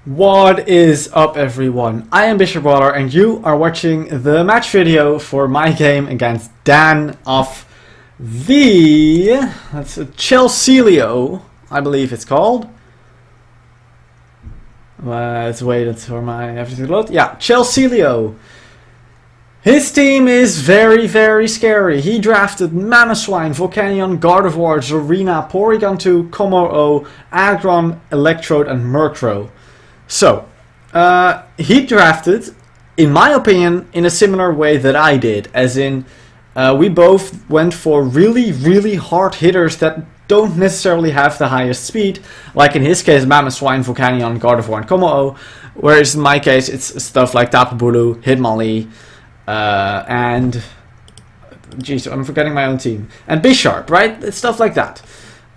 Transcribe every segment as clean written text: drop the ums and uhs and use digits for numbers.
What is up, everyone? I am Bisharps and you are watching the match video for my game against Dan of the Chelsealeo, I believe it's called. Let's wait for my everything to load. Yeah, Chelsealeo. His team is very, very scary. He drafted Mamoswine, Volcanion, Gardevoir, Zarina, Porygon 2, Kommo-o, Aggron, Electrode and Murkrow. So, he drafted, in my opinion, in a similar way that I did. As in, we both went for really, really hard hitters that don't necessarily have the highest speed. Like in his case, Mamoswine, Volcanion, Gardevoir and Kommo-o. Whereas in my case, it's stuff like Tapu Bulu, Hitmonlee, and... Jeez, I'm forgetting my own team. And Bisharp, right? It's stuff like that.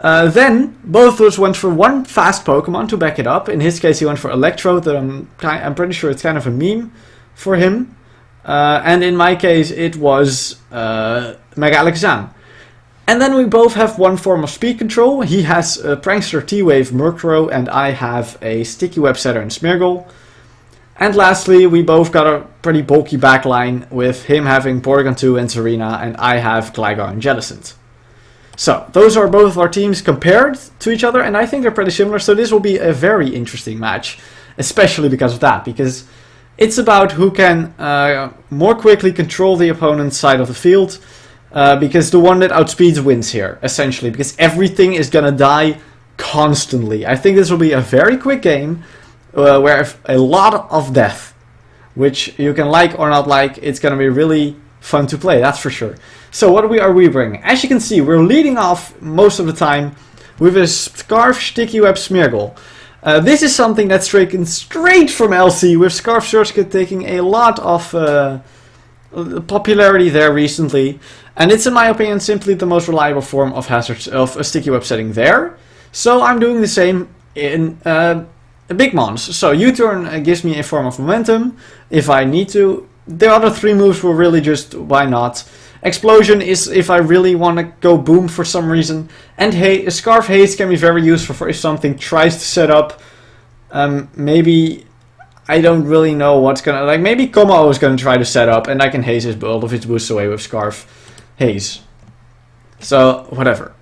Then, both of us went for one fast Pokemon to back it up. In his case, he went for Electrode, that I'm pretty sure it's kind of a meme for him. And in my case, it was Mega Alakazam. And then we both have one form of speed control. He has a Prankster, T-Wave, Murkrow, and I have a Sticky Web Setter and Smeargle. And lastly, we both got a pretty bulky backline, with him having Porygon 2 and Zarina, and I have Gligar and Jellicent. So, those are both our teams compared to each other, and I think they're pretty similar, so this will be a very interesting match, especially because of that, because it's about who can more quickly control the opponent's side of the field, because the one that outspeeds wins here, essentially, because everything is gonna die constantly. I think this will be a very quick game, where a lot of death, which you can like or not like, it's gonna be really fun to play, that's for sure. So what are we bringing? As you can see, we're leading off most of the time with a Scarf, Sticky Web, Smeargle. This is something that's taken straight from LC, with Scarf Surskit taking a lot of popularity there recently. And it's, in my opinion, simply the most reliable form of a Sticky Web setting there. So I'm doing the same in Big Mons. So U-turn gives me a form of momentum if I need to. The other three moves were really just why not. Explosion is if I really want to go boom for some reason. And hey, Scarf Haste can be very useful for if something tries to set up. Maybe I don't really know what's gonna, like, maybe Kommo-o is gonna try to set up and I can haze all of its boosts away with Scarf Haze. So whatever.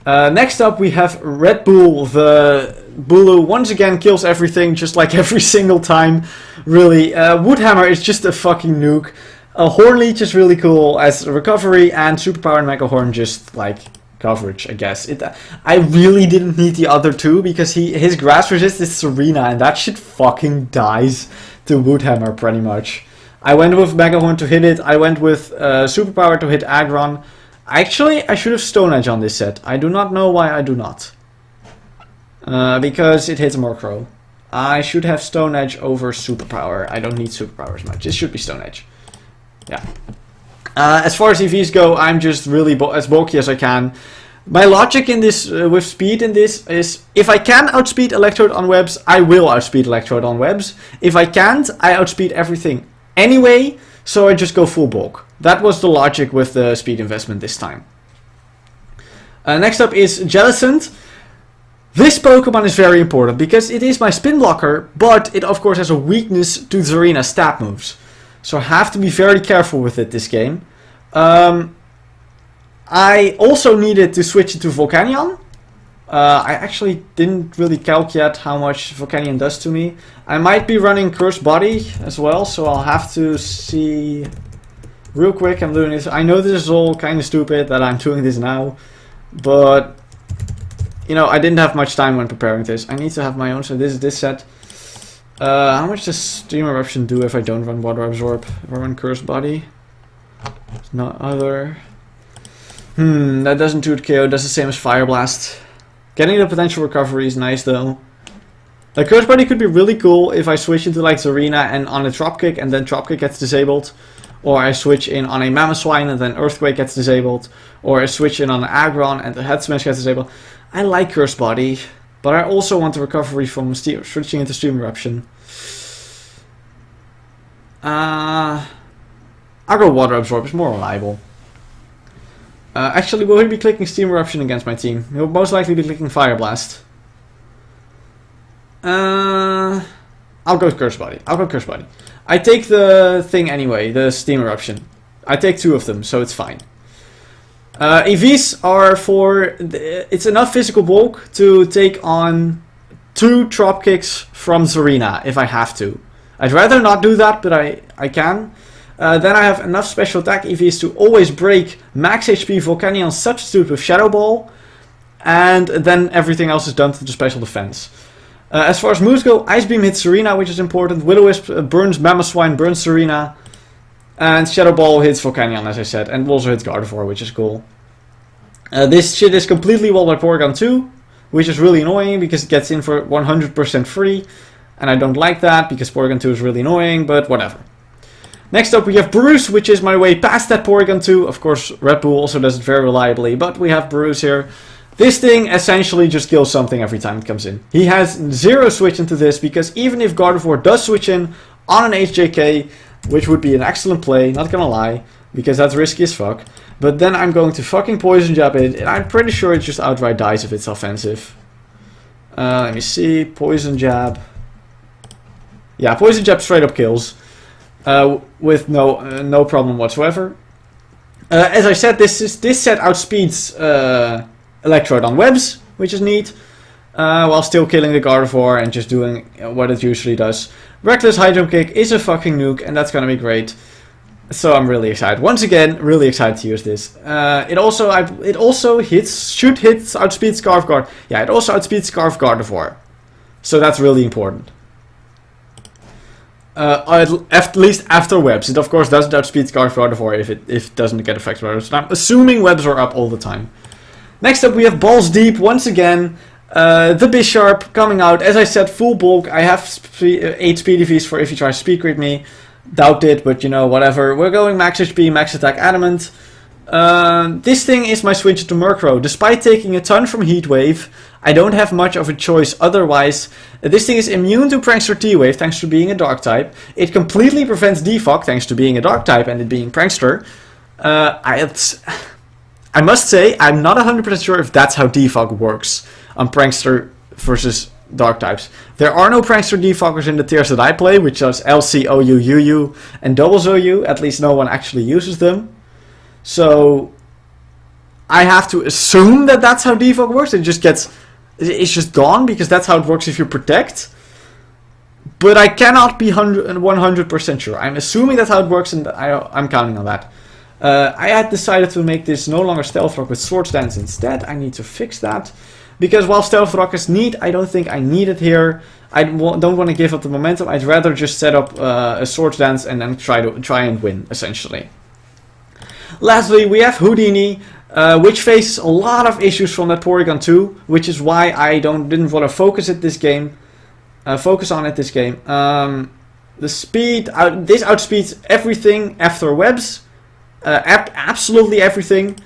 Next up we have Red Bull. The Bulu once again kills everything, just like every single time. Really, Woodhammer is just a fucking nuke. Hornleech is really cool as a recovery, and Superpower and Mega Horn just like coverage, I guess. I really didn't need the other two, because his grass resist is Serena, and that shit fucking dies to Woodhammer pretty much. I went with Mega Horn to hit it. I went with Superpower to hit Aggron. Actually, I should have Stone Edge on this set. I do not know why I do not. Because it hits Murkrow. I should have Stone Edge over Superpower. I don't need Superpower as much. It should be Stone Edge. Yeah. As far as EVs go, I'm just really as bulky as I can. My logic in this, with speed in this, is if I can outspeed Electrode on webs, I will outspeed Electrode on webs. If I can't, I outspeed everything anyway, so I just go full bulk. That was the logic with the speed investment this time. Next up is Jellicent. This Pokemon is very important because it is my spin blocker, but it of course has a weakness to Zarina's stab moves. So I have to be very careful with it this game. I also needed to switch it to Volcanion. I actually didn't really calc yet how much Volcanion does to me. I might be running Cursed Body as well, so I'll have to see real quick. I'm doing this. I know this is all kind of stupid that I'm doing this now, but you know, I didn't have much time when preparing this. I need to have my own, so this is this set. How much does Steam Eruption do if I don't run Water Absorb? If I run Cursed Body? There's no other. That doesn't do it KO, does the same as Fire Blast. Getting the potential recovery is nice though. The Cursed Body could be really cool if I switch into like Zarina and on a Dropkick and then Dropkick gets disabled. Or I switch in on a Mamoswine and then Earthquake gets disabled. Or I switch in on an Aggron and the Head Smash gets disabled. I like Cursed Body, but I also want the recovery from switching into Steam Eruption. I'll go Water Absorb, it's more reliable. Actually, will he be clicking Steam Eruption against my team? He'll most likely be clicking Fire Blast. I'll go Curse Body. I take the thing anyway, the Steam Eruption. I take 2 of them, so it's fine. EVs are for... It's enough physical bulk to take on 2 drop kicks from Zarina, if I have to. I'd rather not do that, but I can. Then I have enough special attack EVs to always break max HP Volcanion Substitute with Shadow Ball. And then everything else is done to the special defense. As far as moves go, Ice Beam hits Serena, which is important. Will-O-Wisp burns Mamoswine, burns Serena. And Shadow Ball hits Volcanion, as I said. And also hits Gardevoir, which is cool. This shit is completely walled by Porygon 2. Which is really annoying, because it gets in for 100% free. And I don't like that, because Porygon 2 is really annoying, but whatever. Next up we have Bruce, which is my way past that Porygon 2. Of course, Red Bull also does it very reliably, but we have Bruce here. This thing essentially just kills something every time it comes in. He has 0 switch into this, because even if Gardevoir does switch in on an HJK, which would be an excellent play, not gonna lie, because that's risky as fuck, but then I'm going to fucking Poison Jab it, and I'm pretty sure it just outright dies if it's offensive. Let me see, Poison Jab. Yeah, Poison Jab straight up kills, with no problem whatsoever. As I said, this set outspeeds Electrode on webs, which is neat, while still killing the Gardevoir and just doing what it usually does. Reckless High Jump Kick is a fucking nuke, and that's gonna be great. So I'm really excited. Once again, really excited to use this. It also should hit outspeed Scarf Guard. Yeah, it also outspeeds Scarf Gardevoir. So that's really important. At least after webs. It of course doesn't outspeed Scarf Gardevoir if it doesn't get affected by webs. I'm assuming webs are up all the time. Next up we have Balls Deep once again. The Bisharp coming out. As I said, full bulk. I have 8 speed EVs for if he tries to speed creep me. Doubt it, but you know, whatever. We're going max HP, max attack adamant. This thing is my switch to Murkrow. Despite taking a ton from Heat Wave, I don't have much of a choice otherwise. This thing is immune to Prankster T-Wave thanks to being a Dark type. It completely prevents Defog thanks to being a Dark type and it being Prankster. I must say, I'm not 100% sure if that's how Defog works on Prankster versus Dark types. There are no Prankster Defoggers in the tiers that I play, which is LC, OU, UU, and Doubles OU. At least no one actually uses them. So I have to assume that that's how Defog works. It's just gone because that's how it works if you protect. But I cannot be 100% sure. I'm assuming that's how it works, and I'm counting on that. I had decided to make this no longer Stealth Rock with Swords Dance instead. I need to fix that. Because while Stealth Rock is neat, I don't think I need it here. I don't want to give up the momentum. I'd rather just set up a Swords Dance and then try and win, essentially. Lastly, we have Houdini, which faces a lot of issues from that Porygon 2, which is why I didn't want to focus on it this game. The speed, this outspeeds everything after webs. Absolutely everything,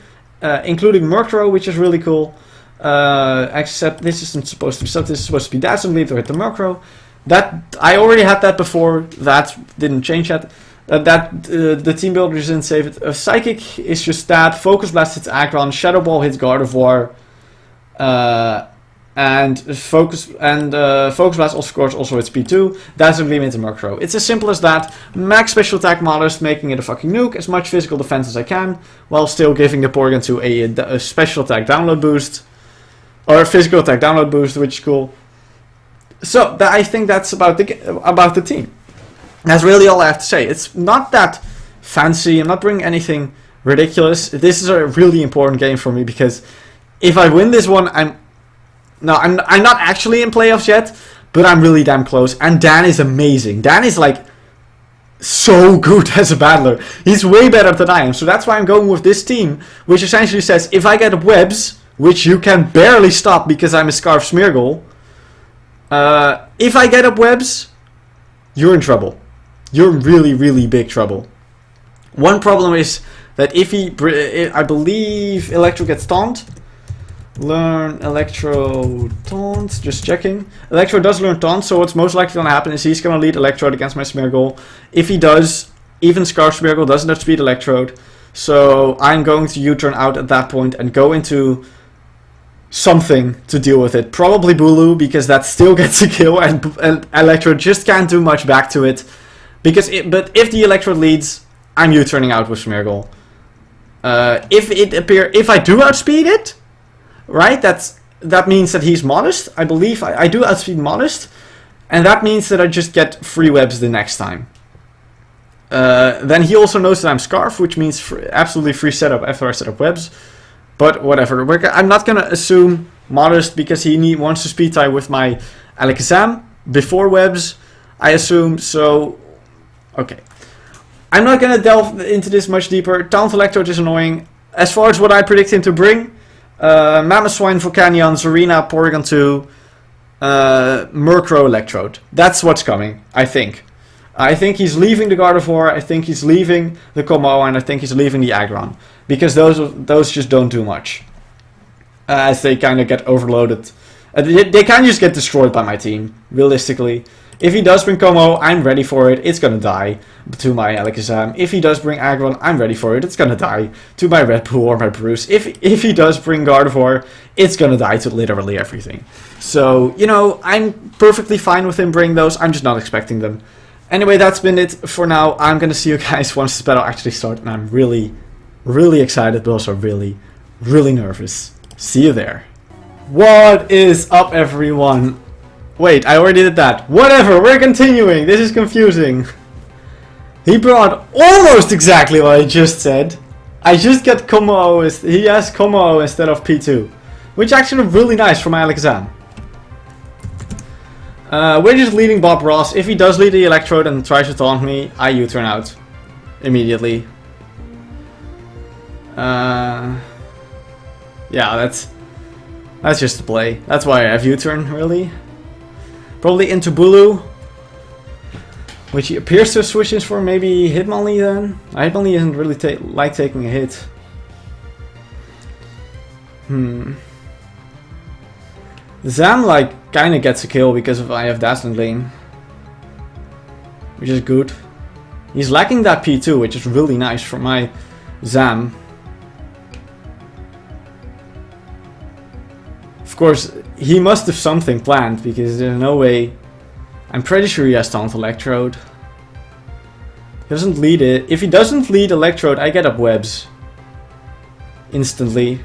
including Murkrow, which is really cool. Except this isn't supposed to be stuff. This is supposed to be Dazzling Gleam to hit the Murkrow. That I already had that before. That didn't change yet. The team builder didn't save it. Psychic is just that. Focus Blast hits Aggron. Shadow Ball hits Gardevoir. And Focus Blast of course also hits P2. Dazzling Gleam into Murkrow. It's as simple as that. Max special attack modest, making it a fucking nuke. As much physical defense as I can, while still giving the Porygon 2 a special attack download boost. Or a physical attack download boost, which is cool. So I think that's about the team. That's really all I have to say. It's not that fancy. I'm not bringing anything ridiculous. This is a really important game for me because if I win this one, I'm not actually in playoffs yet, but I'm really damn close. And Dan is amazing. Dan is like so good as a battler. He's way better than I am. So that's why I'm going with this team, which essentially says if I get up webs, which you can barely stop because I'm a Scarf Smeargle. If I get up webs, you're in trouble. You're in really, really big trouble. One problem is that if I believe Electro gets taunt. Learn Electro taunt. Just checking. Electro does learn taunt, so what's most likely going to happen is he's going to lead Electrode against my Smeargle. If he does, even Scarf Smeargle doesn't outspeed Electrode. So I'm going to U-turn out at that point and go into something to deal with it. Probably Bulu, because that still gets a kill, and Electrode just can't do much back to it. But if the Electrode leads, I'm U-turning out with Smeargle. If I do outspeed it, right? That means that he's Modest. I believe I do outspeed Modest, and that means that I just get free webs the next time. Then he also knows that I'm Scarf, which means absolutely free setup after I set up webs. But whatever. I'm not gonna assume Modest because he wants to speed tie with my Alakazam before webs, I assume. So, okay. I'm not gonna delve into this much deeper. Taunt Electrode is annoying. As far as what I predict him to bring, Mamoswine, Volcanion, Zarina, Porygon 2, Murkrow, Electrode. That's what's coming, I think. I think he's leaving the Gardevoir, I think he's leaving the Kommo-o, and I think he's leaving the Aggron. Because those just don't do much. As they kind of get overloaded. They kind of just get destroyed by my team, realistically. If he does bring Kommo-o, I'm ready for it. It's gonna die to my Alakazam. If he does bring Aggron, I'm ready for it. It's gonna die to my Red Bull or my Bruce. If he does bring Gardevoir, it's gonna die to literally everything. So, you know, I'm perfectly fine with him bringing those. I'm just not expecting them. Anyway, that's been it for now. I'm gonna see you guys once this battle actually starts. And I'm really, really excited, but also really, really nervous. See you there. What is up, everyone? Wait, I already did that. Whatever, we're continuing. This is confusing. He brought almost exactly what I just said. I just get Kommo-o. He has Kommo-o instead of P2. Which actually looked really nice for my Alakazam. We're just leading Bob Ross. If he does lead the Electrode and tries to taunt me, I U-turn out. Immediately. Yeah, that's just the play. That's why I have U-turn, really. Probably into Bulu. Which he appears to have switched for. Maybe Hitmonlee then. Hitmonlee isn't really like taking a hit. Zam like kinda gets a kill because I have Dazzling Gleam. Which is good. He's lacking that P2, which is really nice for my Zam. Of course, he must have something planned, because there's no way... I'm pretty sure he has Taunt Electrode. He doesn't lead it. If he doesn't lead Electrode, I get up webs. Instantly.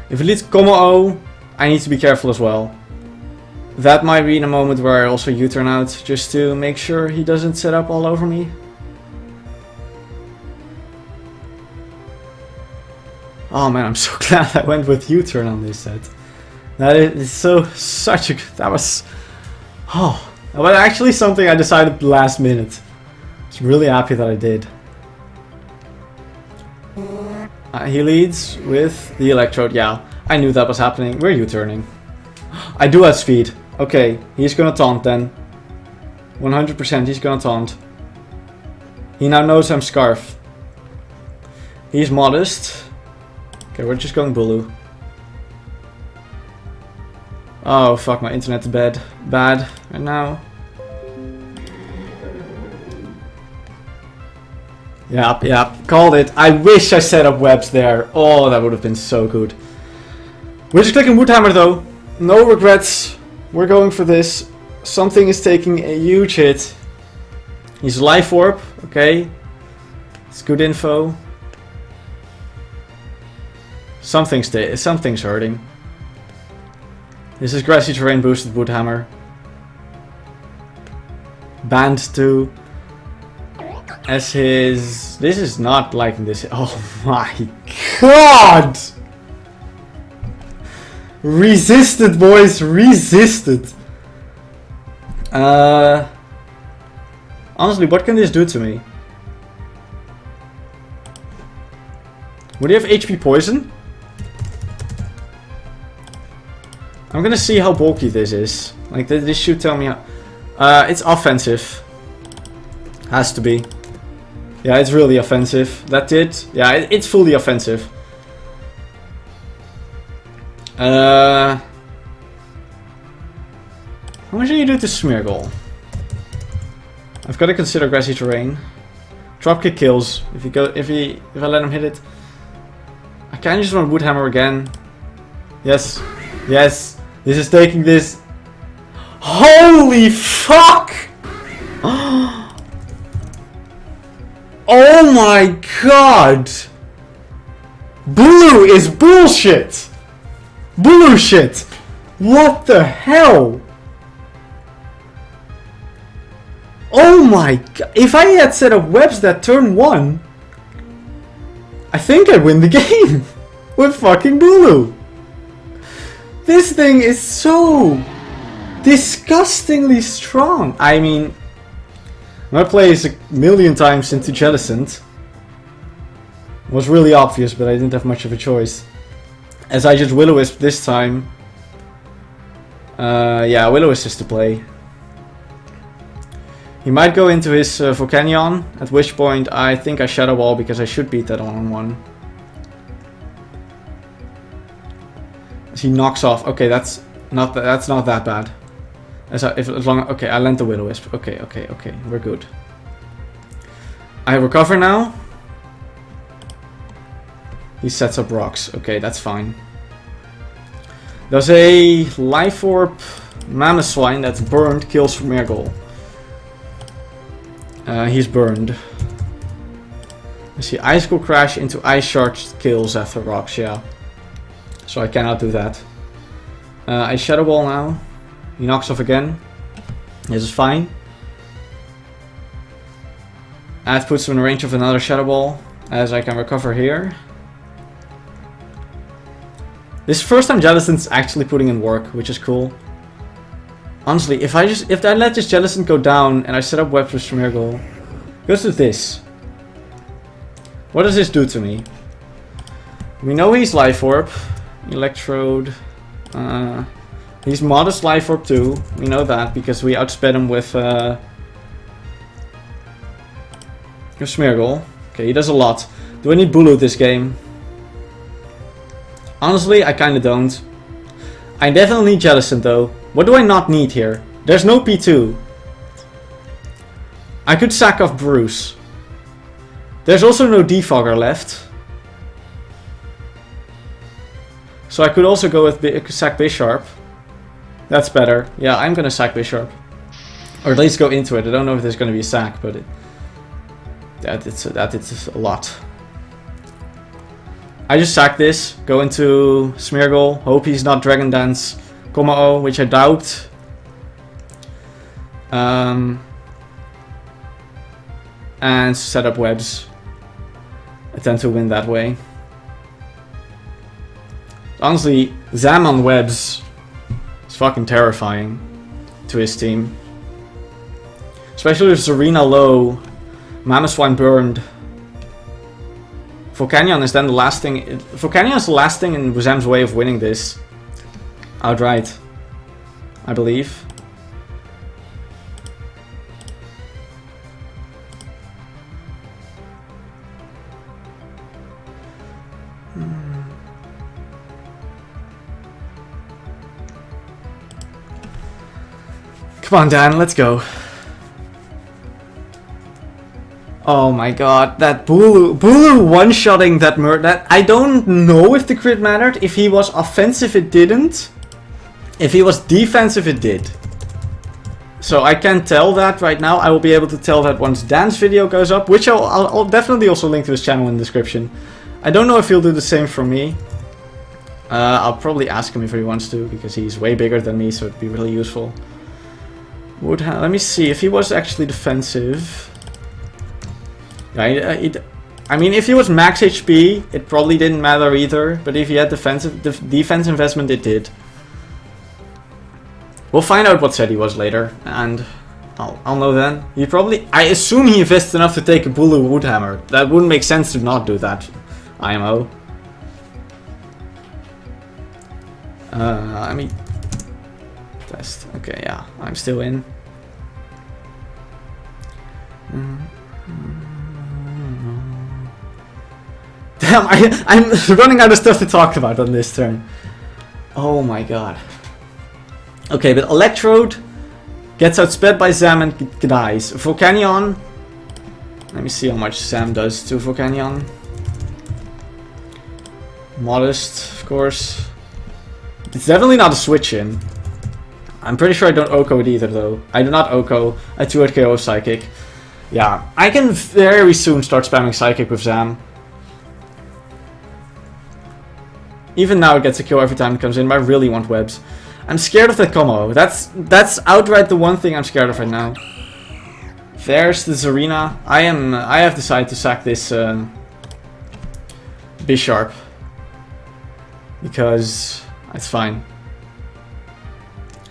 If he leads Kommo-o, I need to be careful as well. That might be in a moment where I also U-turn out, just to make sure he doesn't set up all over me. Oh man, I'm so glad I went with U-turn on this set. That is such a... That was... Oh, that was actually something I decided last minute. I'm really happy that I did. He leads with the Electrode, yeah. I knew that was happening. We're U-turning. I do have speed. Okay, he's gonna taunt then. 100% he's gonna taunt. He now knows I'm Scarf. He's Modest. Okay, we're just going Bulu. Oh fuck, my internet's bad right now. Yep, called it. I wish I set up webs there. Oh, that would have been so good. We're just clicking Woodhammer though. No regrets. We're going for this. Something is taking a huge hit. He's Life Orb. Okay. It's good info. Something's hurting. This is Grassy Terrain boosted Woodhammer. Band 2. As his... This is not liking this. Oh my god! Resisted, boys, resisted. Honestly, what can this do to me? Would he have HP poison? I'm gonna see how bulky this is. Like, this should tell me how... it's offensive. Has to be. Yeah, it's really offensive. That did. Yeah, it's fully offensive. How much do you do to Smeargle? I've got to consider Grassy Terrain. Dropkick kills. If I let him hit it. I kinda just want Woodhammer again. Yes. Yes. This is taking this. Holy fuck! Oh my god! Blue is bullshit! Blue shit! What the hell? Oh my god! If I had set up webs that turn 1, I think I'd win the game! With fucking Bulu! This thing is so disgustingly strong! I mean, my play is a million times into Jellicent. It was really obvious, but I didn't have much of a choice. As I just Will-O-Wisp this time. Yeah, Will-O-Wisp is to play. He might go into his Volcanion, at which point I think I Shadow Ball because I should beat that on 1. As he knocks off. Okay, that's not that bad. Okay, I land the Will-O-Wisp. Okay, we're good. I recover now. He sets up rocks. Okay, that's fine. There's a Life Orb Mamoswine that's burned, kills Smeargle. He's burned. I see Ice Cool Crash into Ice Shard kills after rocks, yeah. So I cannot do that. I Shadow Ball now. He knocks off again. This is fine. That puts him in range of another Shadow Ball, as I can recover here. This is the first time Jellicent's actually putting in work, which is cool. Honestly, if I let this Jellicent go down and I set up webs with Smeargle, goes to this. What does this do to me? We know he's Life Orb, Electrode. He's modest Life Orb too. We know that because we outsped him with Smeargle. Okay, he does a lot. Do I need Bulu this game? Honestly, I kinda don't. I definitely need Jellicent though. What do I not need here? There's no P2. I could sack off Bruce. There's also no Defogger left. So I could also go with sack Bisharp. That's better. Yeah, I'm gonna sack Bisharp. Or at least go into it. I don't know if there's gonna be a sack, but it's a lot. I just sack this, go into Smeargle, hope he's not Dragon Dance Kommo-o, which I doubt. And set up webs. I tend to win that way. Honestly, Zam on webs is fucking terrifying to his team. Especially with Zarina low, Mamoswine burned. Volcanion is then the last thing. Volcanion is the last thing in Zam's way of winning this. Outright. I believe. Come on, Dan, let's go. Oh my god, that Bulu one-shotting that I don't know if the crit mattered. If he was offensive, it didn't. If he was defensive, it did. So I can't tell that right now. I will be able to tell that once Dan's video goes up, which I'll definitely also link to his channel in the description. I don't know if he'll do the same for me. I'll probably ask him if he wants to, because he's way bigger than me, so it'd be really useful. Let me see if he was actually defensive. I mean, if he was max HP, it probably didn't matter either. But if he had defense investment, it did. We'll find out what set he was later, and I'll know then. He probably, I assume he invested enough to take a Bulu Woodhammer. That wouldn't make sense to not do that. IMO. I mean, test. Okay, yeah, I'm still in. Damn, I'm running out of stuff to talk about on this turn. Oh my god. Okay, but Electrode gets outsped by Zam and dies. Volcanion. Let me see how much Zam does to Volcanion. Modest, of course. It's definitely not a switch in. I'm pretty sure I don't Oko it either though. I do not Oko a 2-hit KO Psychic. Yeah, I can very soon start spamming Psychic with Zam. Even now it gets a kill every time it comes in, but I really want webs. I'm scared of that Kommo-o. That's outright the one thing I'm scared of right now. There's the Zarina. I have decided to sack this Bisharp. Because it's fine.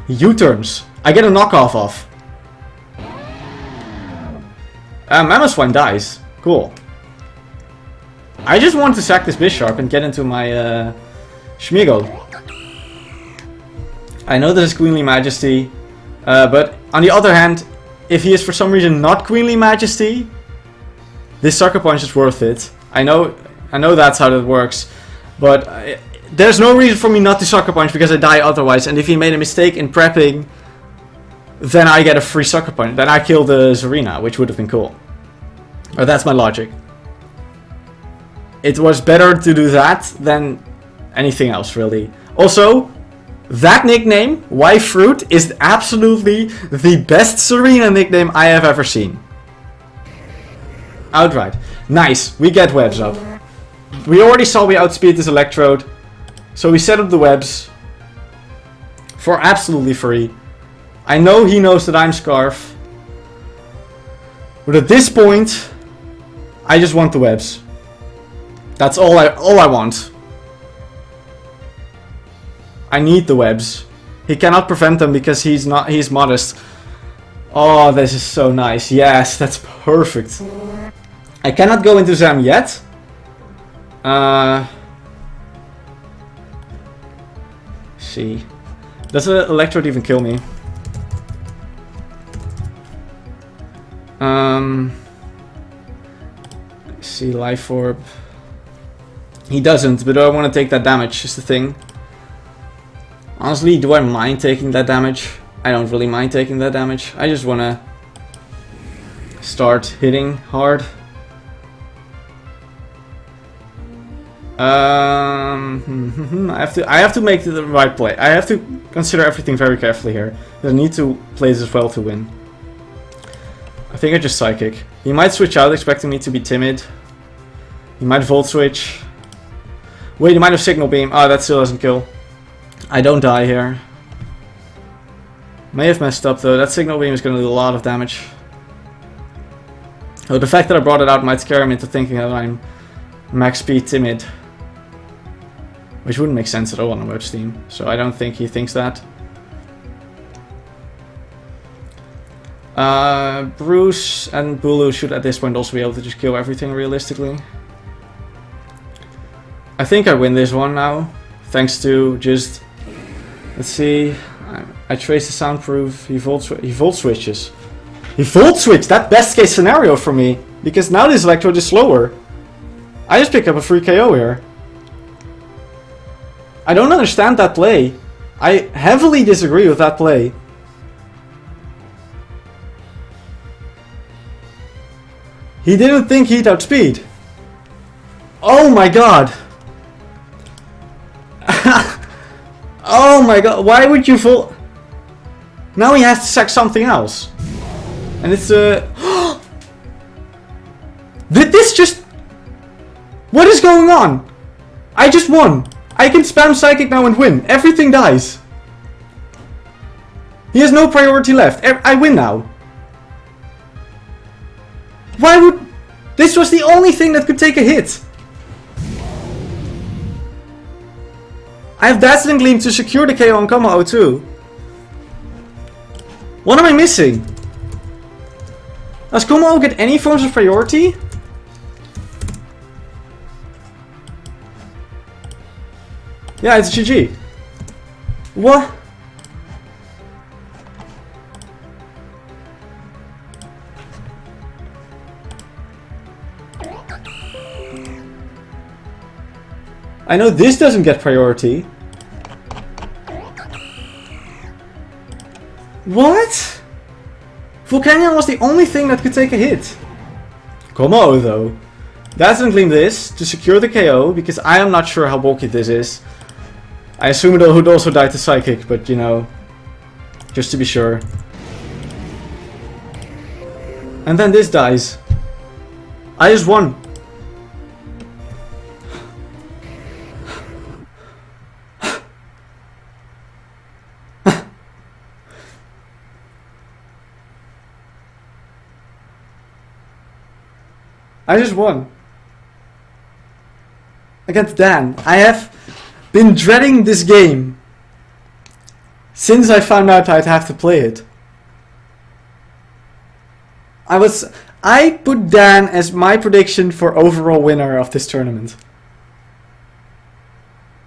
U-turns. I get a knockoff off. Mamoswine dies. Cool. I just want to sack this Bisharp and get into my Schmiegel. I know that it's Queenly Majesty, but on the other hand, if he is for some reason not Queenly Majesty, this Sucker Punch is worth it. I know that's how that works, but there's no reason for me not to Sucker Punch because I die otherwise, and if he made a mistake in prepping, then I get a free Sucker Punch. Then I kill the Zarina, which would have been cool. Or that's my logic. It was better to do that than anything else, really. Also, that nickname, Y Fruit, is absolutely the best Zarina nickname I have ever seen. Outright. Nice, we get webs up. We already saw we outspeed this Electrode. So we set up the webs for absolutely free. I know he knows that I'm Scarf. But at this point, I just want the webs. That's all I want. I need the webs. He cannot prevent them because he's modest. Oh, this is so nice. Yes, that's perfect. I cannot go into Zam yet. See. Does the Electrode even kill me? See, Life Orb. He doesn't, but do I want to take that damage is the thing. Honestly, do I mind taking that damage? I don't really mind taking that damage. I just want to start hitting hard. I have to make the right play. I have to consider everything very carefully here. I need to play this well to win. I think I just Psychic. He might switch out expecting me to be timid. He might Volt Switch. Wait, he might have Signal Beam. Oh, that still doesn't kill. I don't die here. May have messed up though. That Signal Beam is going to do a lot of damage. Oh, the fact that I brought it out might scare him into thinking that I'm max speed timid. Which wouldn't make sense at all on a web team. So I don't think he thinks that. Bruce and Bulu should at this point also be able to just kill everything realistically. I think I win this one now. Thanks to just... Let's see. I trace the soundproof. He volt switches. He volt switched! That best case scenario for me. Because now this Electrode is slower. I just pick up a free KO here. I don't understand that play. I heavily disagree with that play. He didn't think he'd outspeed. Oh my god. Oh my god, why would you fall? Now he has to sack something else. And it's Did this just... What is going on? I just won. I can spam Psychic now and win. Everything dies. He has no priority left. I win now. Why would... This was the only thing that could take a hit. I have Dazzling Gleam to secure the KO on Kommo-o too. What am I missing? Does Kommo-o get any forms of priority? Yeah, it's GG. What? I know this doesn't get priority. What? Volcanion was the only thing that could take a hit. Kommo-o though. Dazzling Gleam this to secure the KO because I am not sure how bulky this is. I assume it would also die to Psychic, but you know, just to be sure. And then this dies. I just won. I just won. Against Dan. I have been dreading this game since I found out I'd have to play it. I put Dan as my prediction for overall winner of this tournament.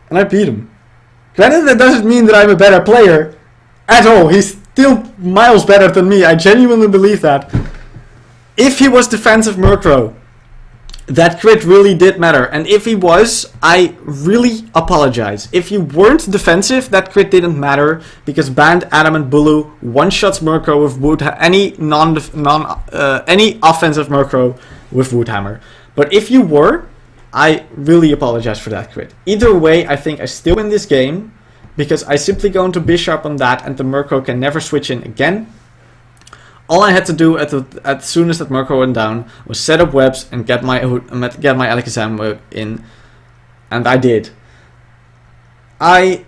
And I beat him. Granted, that doesn't mean that I'm a better player at all. He's still miles better than me. I genuinely believe that. If he was defensive Murkrow, that crit really did matter. And if he was, I really apologize. If you weren't defensive, that crit didn't matter because Banned Adamant Bulu one-shots Murkrow with Wood any offensive Murkrow with Woodhammer. But if you were, I really apologize for that crit. Either way, I think I still win this game because I simply go into Bisharp on that and the Murkrow can never switch in again. All I had to do as soon as that Murkrow went down was set up webs and get my Alakazam in, and I did. I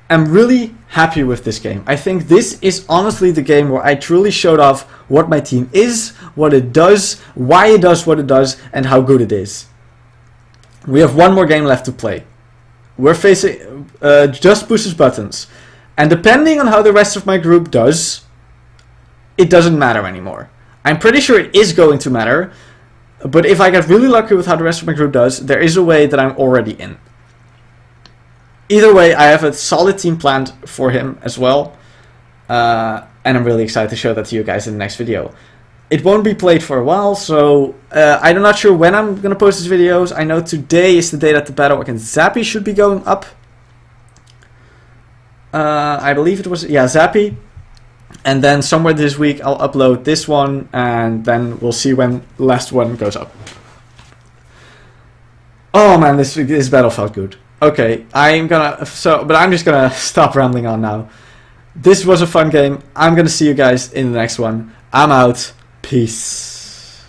am really happy with this game. I think this is honestly the game where I truly showed off what my team is, what it does, why it does what it does, and how good it is. We have one more game left to play. We're facing just pushes buttons, and depending on how the rest of my group does, it doesn't matter anymore. I'm pretty sure it is going to matter, but if I get really lucky with how the rest of my group does, there is a way that I'm already in. Either way, I have a solid team planned for him as well, and I'm really excited to show that to you guys in the next video. It won't be played for a while, so I'm not sure when I'm going to post these videos. I know today is the day that the battle against Zappy should be going up. I believe it was, yeah, Zappy. And then somewhere this week I'll upload this one, and then we'll see when the last one goes up. Oh man, this battle felt good. Okay, but I'm just gonna stop rambling on now. This was a fun game. I'm gonna see you guys in the next one. I'm out. Peace.